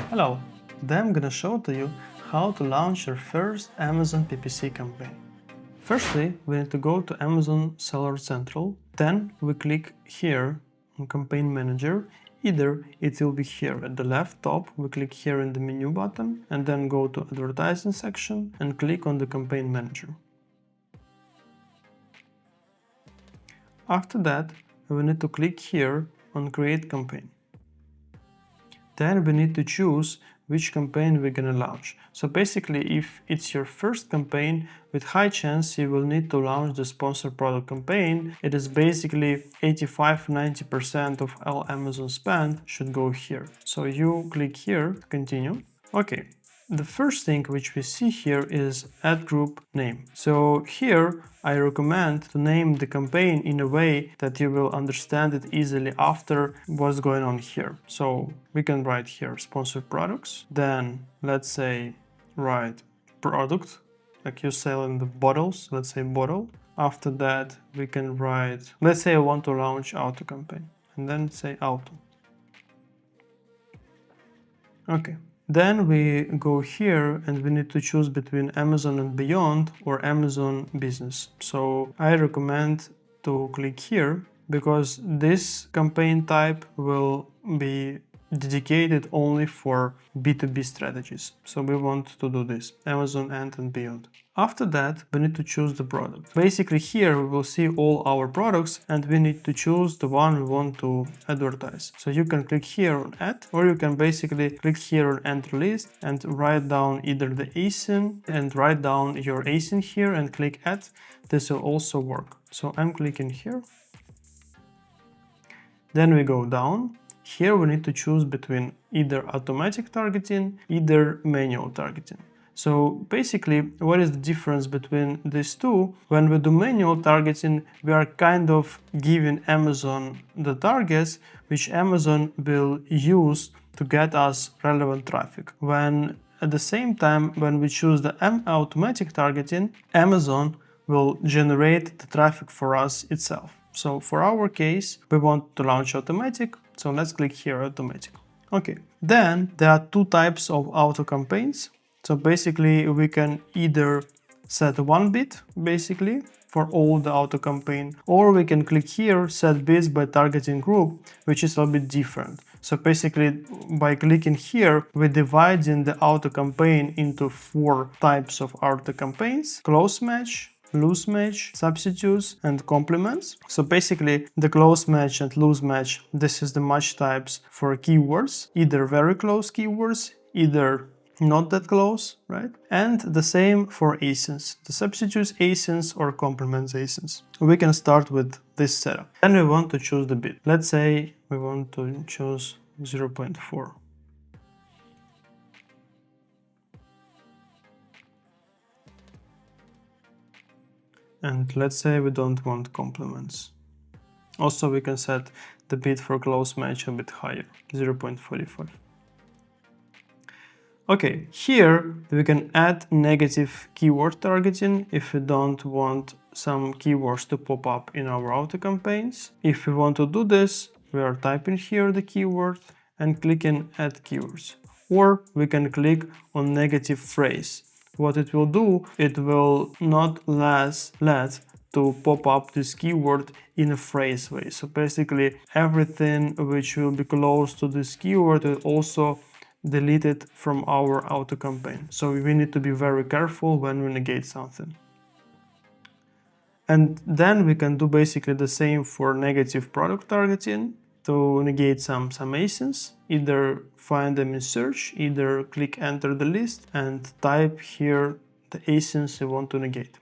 Hello, today I'm gonna show to you how to launch your first Amazon PPC campaign. Firstly, we need to go to Amazon Seller Central, then we click here on Campaign Manager. Either it will be here at the left top, we click here in the menu button, and then go to Advertising section and click on the Campaign Manager. After that, we need to click here on Create Campaign. Then we need to choose which campaign we're gonna launch. So basically, if it's your first campaign, with high chance you will need to launch the sponsored product campaign. It is basically 85-90% of all Amazon spend should go here. So you click here to continue. Okay. The first thing which we see here is ad group name. So here I recommend to name the campaign in a way that you will understand it easily after what's going on here. So we can write here sponsored products. Then let's say write product, like you're selling the bottles, let's say bottle. After that we can write, let's say I want to launch auto campaign, and then say auto. Okay. Then we go here and we need to choose between Amazon and Beyond or Amazon Business. So I recommend to click here because this campaign type will be dedicated only for B2B strategies. So we want to do this, Amazon and Beyond. After that, we need to choose the product. Basically here we will see all our products and we need to choose the one we want to advertise. So you can click here on add, or you can basically click here on enter list and write down either the ASIN and write down your ASIN here and click add. This will also work. So I'm clicking here. Then we go down. Here we need to choose between either automatic targeting, either manual targeting. So basically, what is the difference between these two? When we do manual targeting, we are kind of giving Amazon the targets which Amazon will use to get us relevant traffic. When at the same time, when we choose the automatic targeting, Amazon will generate the traffic for us itself. So for our case, we want to launch automatic. So let's click here automatic. Okay. Then there are two types of auto campaigns. So basically we can either set one bid basically for all the auto campaign, or we can click here set bids by targeting group, which is a little bit different. So basically by clicking here, we're dividing the auto campaign into 4 types of auto campaigns: close match, loose match, substitutes, and complements. So basically the close match and loose match, this is the match types for keywords, either very close keywords, either not that close, right? And the same for ASINs, the substitutes ASINs or complements ASINs. We can start with this setup. Then we want to choose the bid. Let's say we want to choose 0.4. And let's say we don't want complements. Also, we can set the bid for close match a bit higher, 0.45. Okay, here we can add negative keyword targeting if we don't want some keywords to pop up in our auto campaigns. If we want to do this, we are typing here the keyword and clicking add keywords. Or we can click on negative phrase. What it will do, it will not let to pop up this keyword in a phrase way. So basically everything which will be close to this keyword will also delete it from our auto campaign. So we need to be very careful when we negate something. And then we can do basically the same for negative product targeting to negate some ASINs. Either find them in search, either click enter the list and type here the ASINs you want to negate.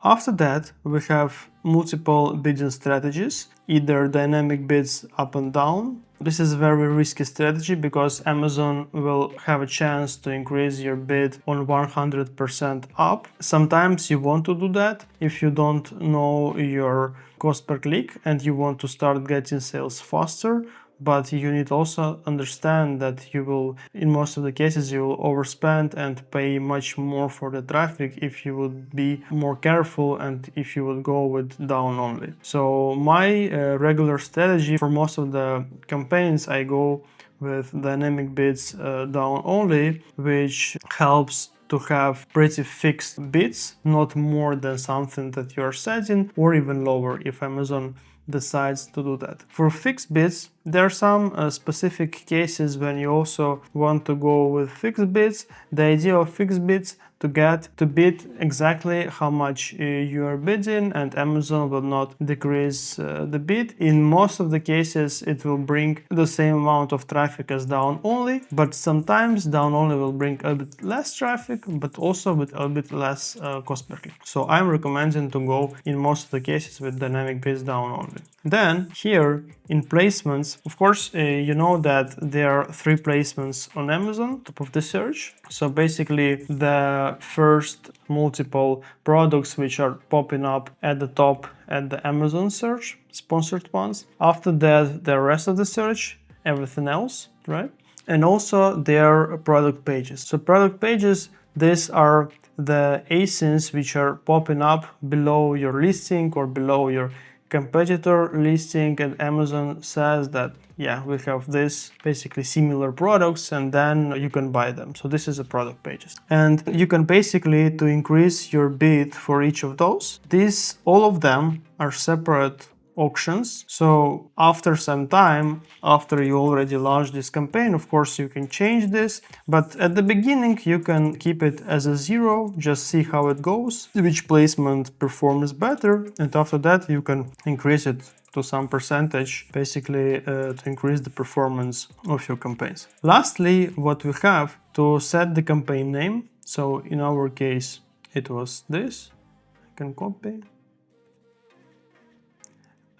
After that, we have multiple bidding strategies, either dynamic bids up and down. This is a very risky strategy because Amazon will have a chance to increase your bid on 100% up. Sometimes you want to do that if you don't know your cost per click and you want to start getting sales faster. But you need also understand that you will, in most of the cases, you will overspend and pay much more for the traffic if you would be more careful and if you would go with down only. So my regular strategy for most of the campaigns, I go with dynamic bids down only, which helps to have pretty fixed bids, not more than something that you're setting, or even lower if Amazon decides to do that. For fixed bids, there are some specific cases when you also want to go with fixed bids. The idea of fixed bids to get to bid exactly how much you are bidding, and Amazon will not decrease the bid. In most of the cases, it will bring the same amount of traffic as down only, but sometimes down only will bring a bit less traffic, but also with a bit less cost per click. So I'm recommending to go in most of the cases with dynamic bids down only. Then here in placements, of course, you know that there are 3 placements on Amazon, top of the search. So basically the first multiple products which are popping up at the top at the Amazon search, sponsored ones. After that, the rest of the search, everything else, right? And also their product pages. So product pages, these are the ASINs which are popping up below your listing or below your competitor listing, and Amazon says that yeah, we have this basically similar products, and then you can buy them. So this is the product pages, and you can basically, to increase your bid for each of those, these all of them are separate auctions. So after some time, after you already launched this campaign, of course you can change this, but at the beginning you can keep it as a 0, just see how it goes, which placement performs better, and after that you can increase it to some percentage, basically to increase the performance of your campaigns. Lastly, what we have to set the campaign name. So in our case it was this. I can copy.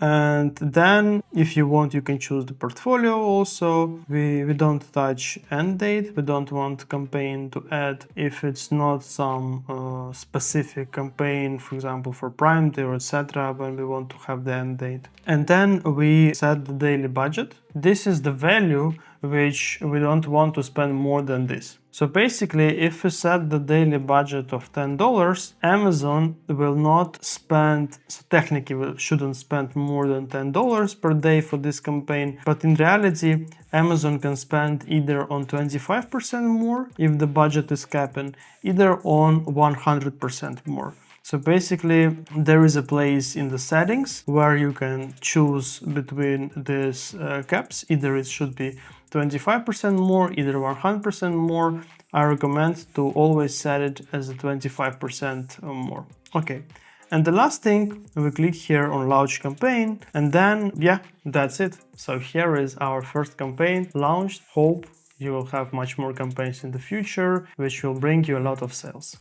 And then if you want, you can choose the portfolio also. We don't touch end date. We don't want campaign to add if it's not some specific campaign, for example for Prime Day or etc., when we want to have the end date. And then we set the daily budget. This is the value which we don't want to spend more than this. So basically, if we set the daily budget of $10, Amazon will not spend, so technically we shouldn't spend more than $10 per day for this campaign, but in reality, Amazon can spend either on 25% more if the budget is capped, either on 100% more. So basically, there is a place in the settings where you can choose between these caps. Either it should be 25% more, either 100% more. I recommend to always set it as a 25% more. Okay. And the last thing, we click here on launch campaign, and then, yeah, that's it. So here is our first campaign launched. Hope you will have much more campaigns in the future, which will bring you a lot of sales.